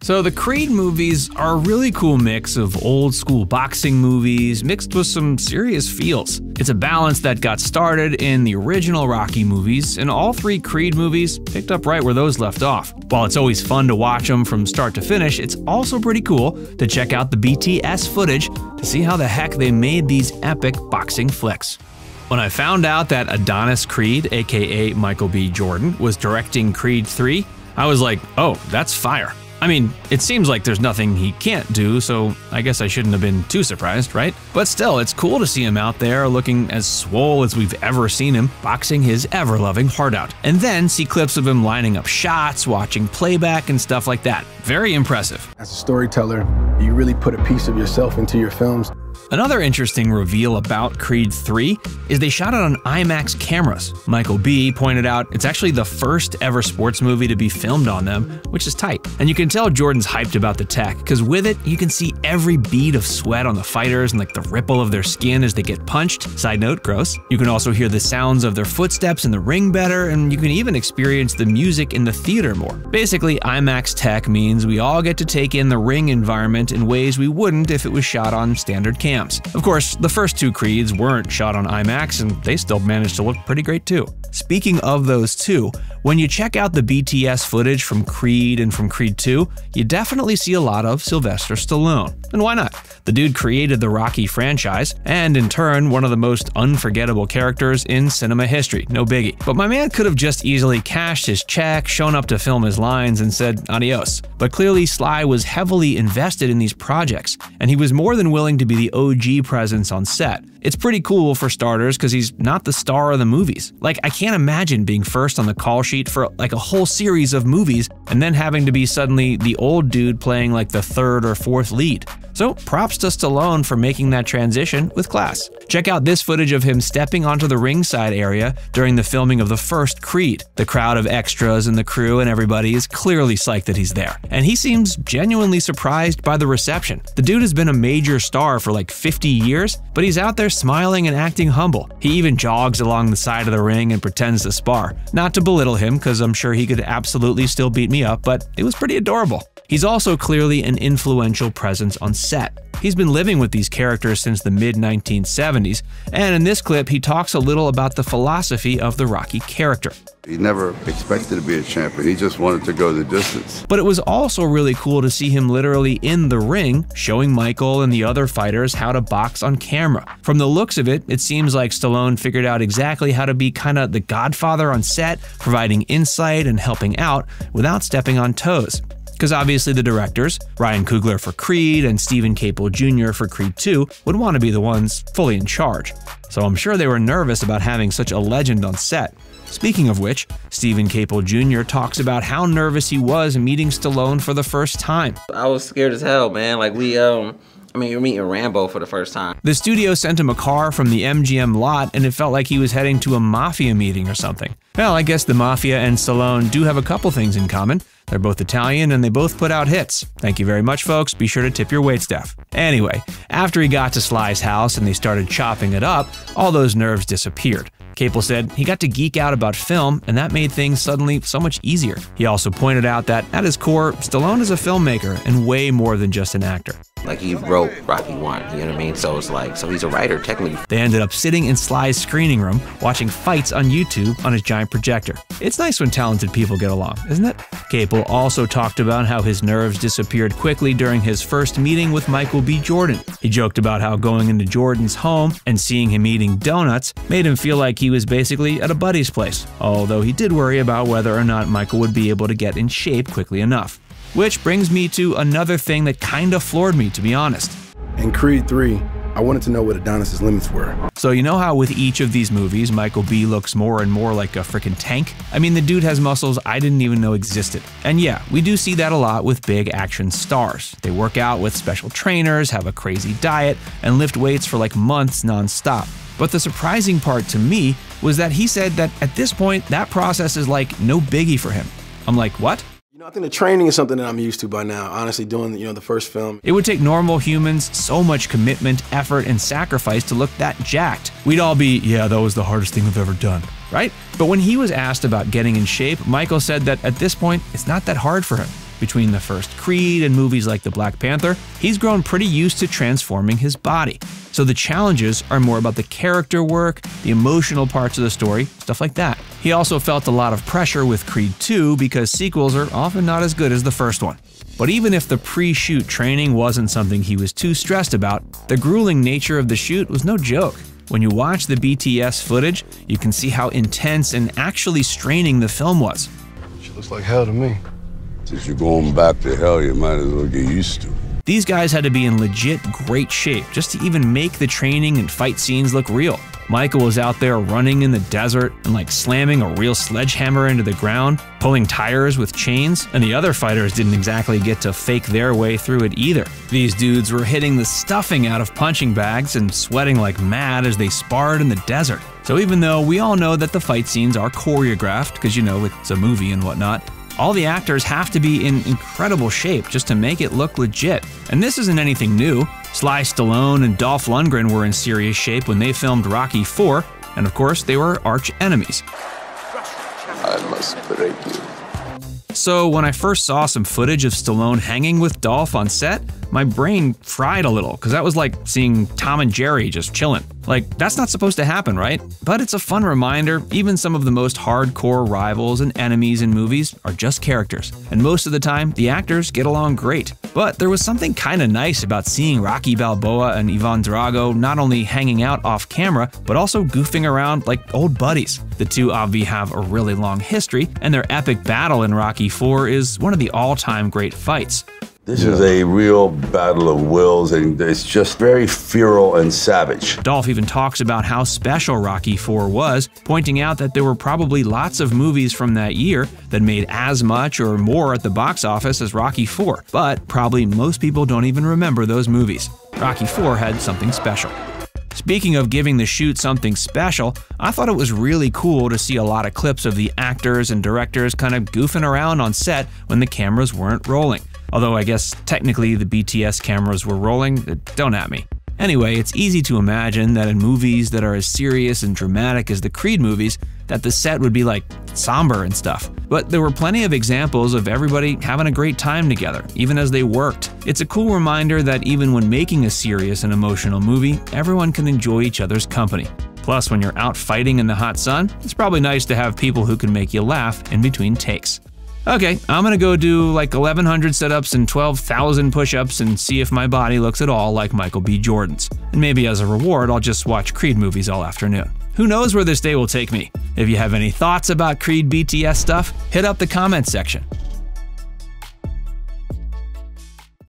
So the Creed movies are a really cool mix of old school boxing movies mixed with some serious feels. It's a balance that got started in the original Rocky movies, and all three Creed movies picked up right where those left off. While it's always fun to watch them from start to finish, it's also pretty cool to check out the BTS footage to see how the heck they made these epic boxing flicks. When I found out that Adonis Creed, aka Michael B. Jordan, was directing Creed 3, I was like, oh, that's fire. I mean, it seems like there's nothing he can't do, so I guess I shouldn't have been too surprised, right? But still, it's cool to see him out there looking as swole as we've ever seen him, boxing his ever-loving heart out. And then see clips of him lining up shots, watching playback, and stuff like that. Very impressive. As a storyteller, you really put a piece of yourself into your films. Another interesting reveal about Creed 3 is they shot it on IMAX cameras. Michael B. pointed out it's actually the first ever sports movie to be filmed on them, which is tight. And you can tell Jordan's hyped about the tech, because with it, you can see every bead of sweat on the fighters and like the ripple of their skin as they get punched. Side note, gross. You can also hear the sounds of their footsteps in the ring better, and you can even experience the music in the theater more. Basically, IMAX tech means we all get to take in the ring environment in ways we wouldn't if it was shot on standard cams. Of course, the first two Creeds weren't shot on IMAX, and they still managed to look pretty great too. Speaking of those two, when you check out the BTS footage from Creed and from Creed 2, you definitely see a lot of Sylvester Stallone. And why not? The dude created the Rocky franchise, and in turn, one of the most unforgettable characters in cinema history, no biggie. But my man could have just easily cashed his check, shown up to film his lines, and said adios. But clearly, Sly was heavily invested in these projects, and he was more than willing to be the OG presence on set. It's pretty cool for starters because he's not the star of the movies. Like, I can't imagine being first on the call sheet for like a whole series of movies and then having to be suddenly the old dude playing like the third or fourth lead. So props to Stallone for making that transition with class. Check out this footage of him stepping onto the ringside area during the filming of the first Creed. The crowd of extras and the crew and everybody is clearly psyched that he's there. And he seems genuinely surprised by the reception. The dude has been a major star for like 50 years, but he's out there smiling and acting humble. He even jogs along the side of the ring and pretends to spar. Not to belittle him, because I'm sure he could absolutely still beat me up, but it was pretty adorable. He's also clearly an influential presence on set. He's been living with these characters since the mid-1970s, and in this clip, he talks a little about the philosophy of the Rocky character. He never expected to be a champion, he just wanted to go the distance. But it was also really cool to see him literally in the ring, showing Michael and the other fighters how to box on camera. From the looks of it, it seems like Stallone figured out exactly how to be kinda the godfather on set, providing insight and helping out without stepping on toes. Because obviously the directors, Ryan Coogler for Creed and Steven Caple Jr. for Creed 2, would want to be the ones fully in charge. So I'm sure they were nervous about having such a legend on set. Speaking of which, Steven Caple Jr. talks about how nervous he was meeting Stallone for the first time. I was scared as hell, man. Like you're meeting Rambo for the first time. The studio sent him a car from the MGM lot, and it felt like he was heading to a mafia meeting or something. Well, I guess the mafia and Stallone do have a couple things in common. They're both Italian and they both put out hits. Thank you very much, folks. Be sure to tip your waitstaff. Anyway, after he got to Sly's house and they started chopping it up, all those nerves disappeared. Caple said he got to geek out about film, and that made things suddenly so much easier. He also pointed out that at his core, Stallone is a filmmaker and way more than just an actor. Like, he wrote Rocky 1, you know what I mean? So it's like, so he's a writer, technically. They ended up sitting in Sly's screening room, watching fights on YouTube on his giant projector. It's nice when talented people get along, isn't it? Caple also talked about how his nerves disappeared quickly during his first meeting with Michael B. Jordan. He joked about how going into Jordan's home and seeing him eating donuts made him feel like he was basically at a buddy's place, although he did worry about whether or not Michael would be able to get in shape quickly enough. Which brings me to another thing that kinda floored me, to be honest. In Creed 3, I wanted to know what Adonis's limits were. So you know how with each of these movies, Michael B looks more and more like a freaking tank? I mean, the dude has muscles I didn't even know existed. And yeah, we do see that a lot with big action stars. They work out with special trainers, have a crazy diet, and lift weights for like months non-stop. But the surprising part to me was that he said that at this point, that process is like no biggie for him. I'm like, what? I think the training is something that I'm used to by now, honestly, doing, the first film. It would take normal humans so much commitment, effort, and sacrifice to look that jacked. We'd all be, yeah, that was the hardest thing I've ever done, right? But when he was asked about getting in shape, Michael said that at this point, it's not that hard for him. Between the first Creed and movies like the Black Panther, he's grown pretty used to transforming his body. So the challenges are more about the character work, the emotional parts of the story, stuff like that. He also felt a lot of pressure with Creed 2 because sequels are often not as good as the first one. But even if the pre-shoot training wasn't something he was too stressed about, the grueling nature of the shoot was no joke. When you watch the BTS footage, you can see how intense and actually straining the film was. She looks like hell to me. Since you're going back to hell, you might as well get used to it. These guys had to be in legit great shape just to even make the training and fight scenes look real. Michael was out there running in the desert and like slamming a real sledgehammer into the ground, pulling tires with chains, and the other fighters didn't exactly get to fake their way through it either. These dudes were hitting the stuffing out of punching bags and sweating like mad as they sparred in the desert. So even though we all know that the fight scenes are choreographed, because you know it's a movie and whatnot, all the actors have to be in incredible shape just to make it look legit. And this isn't anything new. Sly Stallone and Dolph Lundgren were in serious shape when they filmed Rocky IV, and of course they were arch enemies. I must break you. So when I first saw some footage of Stallone hanging with Dolph on set, my brain fried a little, because that was like seeing Tom and Jerry just chilling. Like, that's not supposed to happen, right? But it's a fun reminder, even some of the most hardcore rivals and enemies in movies are just characters. And most of the time, the actors get along great. But there was something kinda nice about seeing Rocky Balboa and Ivan Drago not only hanging out off camera, but also goofing around like old buddies. The two obviously have a really long history, and their epic battle in Rocky IV is one of the all-time great fights. This is a real battle of wills, and it's just very feral and savage. Dolph even talks about how special Rocky IV was, pointing out that there were probably lots of movies from that year that made as much or more at the box office as Rocky IV, but probably most people don't even remember those movies. Rocky IV had something special. Speaking of giving the shoot something special, I thought it was really cool to see a lot of clips of the actors and directors kind of goofing around on set when the cameras weren't rolling. Although I guess technically the BTS cameras were rolling, don't at me. Anyway, it's easy to imagine that in movies that are as serious and dramatic as the Creed movies, that the set would be like somber and stuff. But there were plenty of examples of everybody having a great time together, even as they worked. It's a cool reminder that even when making a serious and emotional movie, everyone can enjoy each other's company. Plus, when you're out fighting in the hot sun, it's probably nice to have people who can make you laugh in between takes. Okay, I'm gonna go do like 1,100 sit-ups and 12,000 push-ups and see if my body looks at all like Michael B. Jordan's. And maybe as a reward, I'll just watch Creed movies all afternoon. Who knows where this day will take me? If you have any thoughts about Creed BTS stuff, hit up the comments section.